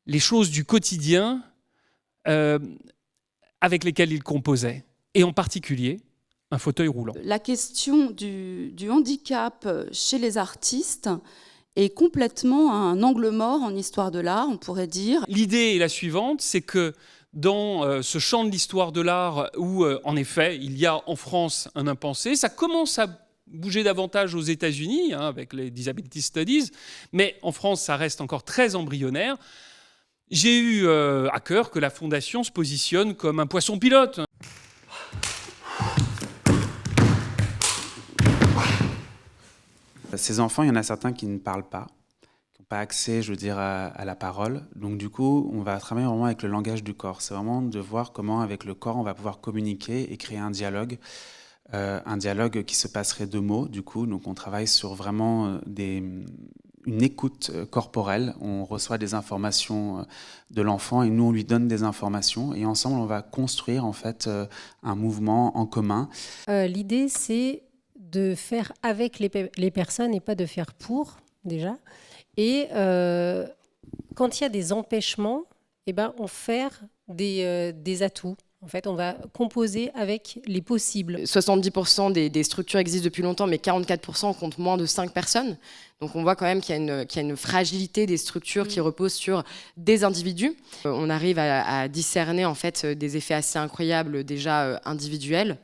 les choses du quotidien avec lesquelles il composait, et en particulier un fauteuil roulant. La question du handicap chez les artistes est complètement un angle mort en histoire de l'art, on pourrait dire. L'idée est la suivante, c'est que dans ce champ de l'histoire de l'art où, en effet, il y a en France un impensé, ça commence à bouger davantage aux États-Unis, avec les Disability Studies, mais en France, ça reste encore très embryonnaire. J'ai eu à cœur que la Fondation se positionne comme un poisson pilote. Ces enfants, il y en a certains qui ne parlent pas, qui n'ont pas accès, je veux dire, à la parole. Donc du coup, on va travailler vraiment avec le langage du corps. C'est vraiment de voir comment, avec le corps, on va pouvoir communiquer et créer un dialogue qui se passerait de mots, du coup. Donc on travaille sur vraiment une écoute corporelle. On reçoit des informations de l'enfant et nous, on lui donne des informations. Et ensemble, on va construire, en fait, un mouvement en commun. L'idée, c'est de faire avec les personnes et pas de faire pour, déjà. Et quand il y a des empêchements, eh ben, on fait des atouts. En fait, on va composer avec les possibles. 70% des structures existent depuis longtemps, mais 44% comptent moins de 5 personnes. Donc on voit quand même qu'il y a une fragilité des structures qui reposent sur des individus. On arrive à discerner en fait des effets assez incroyables déjà individuels.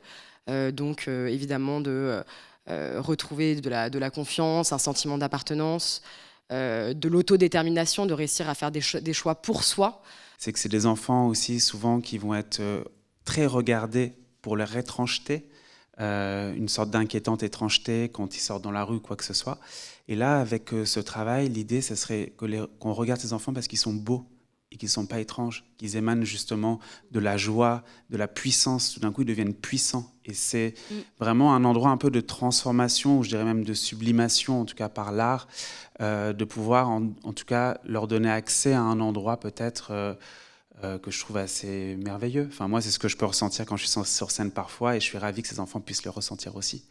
Donc évidemment de retrouver de la confiance, un sentiment d'appartenance, de l'autodétermination, de réussir à faire des choix pour soi. C'est que c'est des enfants aussi souvent qui vont être très regardés pour leur étrangeté, une sorte d'inquiétante étrangeté quand ils sortent dans la rue, quoi que ce soit. Et là, avec ce travail, l'idée, ce serait qu'on regarde ces enfants parce qu'ils sont beaux et qu'ils ne sont pas étranges, qu'ils émanent justement de la joie, de la puissance. Tout d'un coup, ils deviennent puissants. Et c'est vraiment un endroit un peu de transformation, ou je dirais même de sublimation, en tout cas par l'art, de pouvoir en tout cas leur donner accès à un endroit peut-être que je trouve assez merveilleux. Enfin, moi, c'est ce que je peux ressentir quand je suis sur scène parfois, et je suis ravi que ces enfants puissent le ressentir aussi.